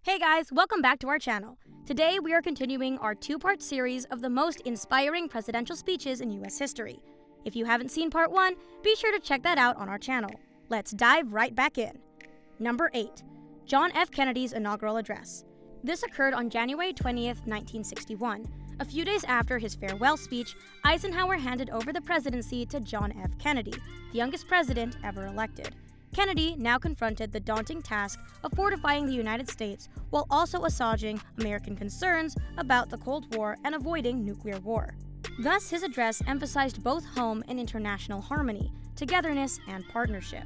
Hey guys, welcome back to our channel. Today we are continuing our two-part series of the most inspiring presidential speeches in US history. If you haven't seen part 1, be sure to check that out on our channel. Let's dive right back in. Number 8. John F. Kennedy's inaugural address. This occurred on January 20th, 1961. A few days after his farewell speech, Eisenhower handed over the presidency to John F. Kennedy, the youngest president ever elected. Kennedy now confronted the daunting task of fortifying the United States while also assuaging American concerns about the Cold War and avoiding nuclear war. Thus, his address emphasized both home and international harmony, togetherness, and partnership.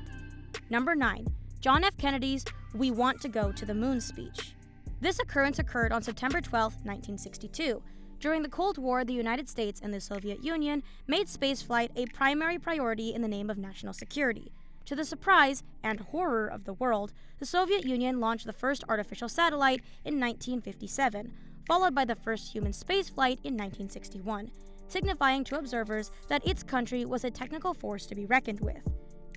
Number 9. John F. Kennedy's "We Want to Go to the Moon" speech. This occurrence occurred on September 12, 1962. During the Cold War, the United States and the Soviet Union made spaceflight a primary priority in the name of national security. To the surprise and horror of the world, the Soviet Union launched the first artificial satellite in 1957, followed by the first human spaceflight in 1961, signifying to observers that its country was a technical force to be reckoned with.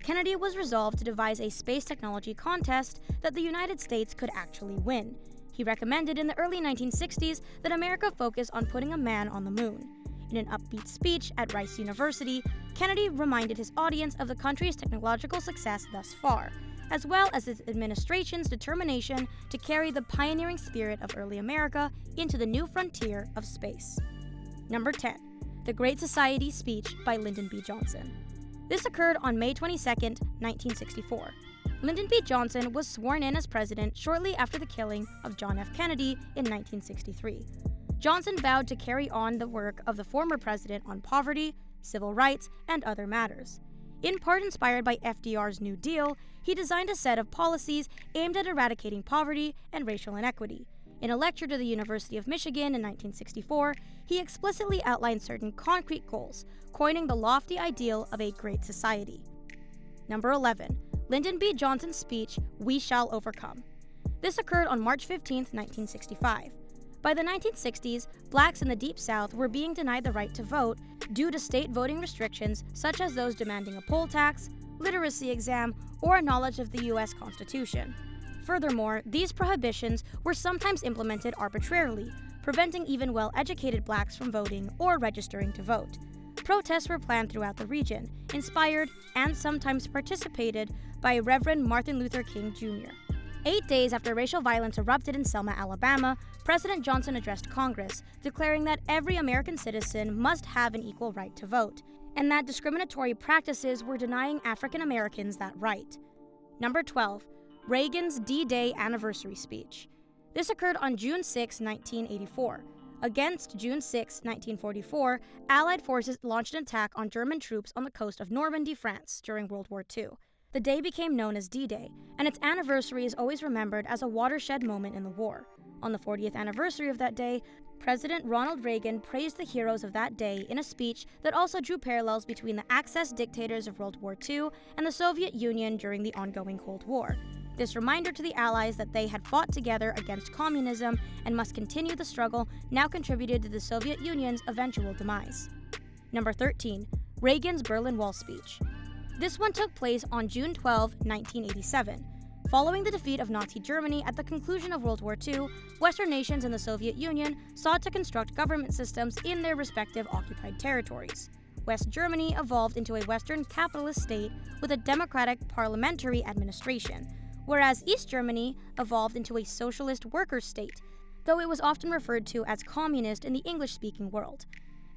Kennedy was resolved to devise a space technology contest that the United States could actually win. He recommended in the early 1960s that America focus on putting a man on the moon. In an upbeat speech at Rice University, Kennedy reminded his audience of the country's technological success thus far, as well as its administration's determination to carry the pioneering spirit of early America into the new frontier of space. Number 10. The Great Society speech by Lyndon B. Johnson. This occurred on May 22, 1964. Lyndon B. Johnson was sworn in as president shortly after the killing of John F. Kennedy in 1963. Johnson vowed to carry on the work of the former president on poverty, civil rights, and other matters. In part inspired by FDR's New Deal, he designed a set of policies aimed at eradicating poverty and racial inequity. In a lecture to the University of Michigan in 1964, he explicitly outlined certain concrete goals, coining the lofty ideal of a great society. Number 11. Lyndon B. Johnson's speech, "We Shall Overcome." This occurred on March 15, 1965. By the 1960s, blacks in the Deep South were being denied the right to vote due to state voting restrictions such as those demanding a poll tax, literacy exam, or a knowledge of the U.S. Constitution. Furthermore, these prohibitions were sometimes implemented arbitrarily, preventing even well-educated blacks from voting or registering to vote. Protests were planned throughout the region, inspired and sometimes participated by Reverend Martin Luther King Jr. 8 days after racial violence erupted in Selma, Alabama, President Johnson addressed Congress, declaring that every American citizen must have an equal right to vote, and that discriminatory practices were denying African Americans that right. Number 12. Reagan's D-Day anniversary speech. This occurred on June 6, 1984. Against June 6, 1944, Allied forces launched an attack on German troops on the coast of Normandy, France, during World War II. The day became known as D-Day, and its anniversary is always remembered as a watershed moment in the war. On the 40th anniversary of that day, President Ronald Reagan praised the heroes of that day in a speech that also drew parallels between the Axis dictators of World War II and the Soviet Union during the ongoing Cold War. This reminder to the Allies that they had fought together against communism and must continue the struggle now contributed to the Soviet Union's eventual demise. Number 13. Reagan's Berlin Wall speech. This one took place on June 12, 1987. Following the defeat of Nazi Germany at the conclusion of World War II, Western nations and the Soviet Union sought to construct government systems in their respective occupied territories. West Germany evolved into a Western capitalist state with a democratic parliamentary administration, whereas East Germany evolved into a socialist worker state, though it was often referred to as communist in the English-speaking world.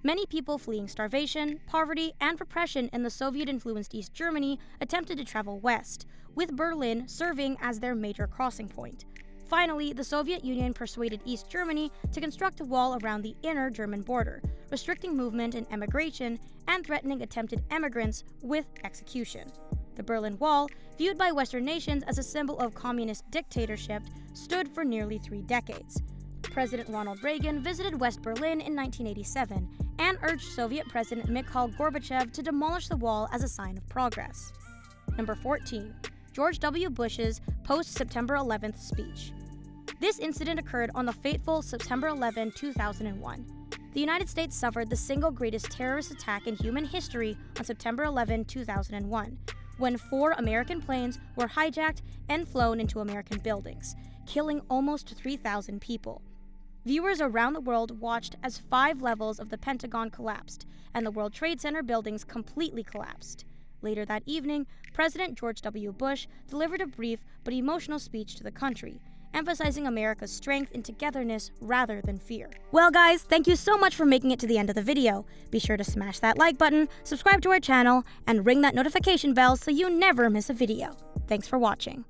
Many people fleeing starvation, poverty, and repression in the Soviet-influenced East Germany attempted to travel west, with Berlin serving as their major crossing point. Finally, the Soviet Union persuaded East Germany to construct a wall around the inner German border, restricting movement and emigration and threatening attempted emigrants with execution. The Berlin Wall, viewed by Western nations as a symbol of communist dictatorship, stood for nearly 3 decades. President Ronald Reagan visited West Berlin in 1987 and urged Soviet President Mikhail Gorbachev to demolish the wall as a sign of progress. Number 14. George W. Bush's post-September 11th speech. This incident occurred on the fateful September 11, 2001. The United States suffered the single greatest terrorist attack in human history on September 11, 2001, when 4 American planes were hijacked and flown into American buildings, killing almost 3,000 people. Viewers around the world watched as 5 levels of the Pentagon collapsed, and the World Trade Center buildings completely collapsed. Later that evening, President George W. Bush delivered a brief but emotional speech to the country, emphasizing America's strength and togetherness rather than fear. Well guys, thank you so much for making it to the end of the video. Be sure to smash that like button, subscribe to our channel, and ring that notification bell so you never miss a video. Thanks for watching.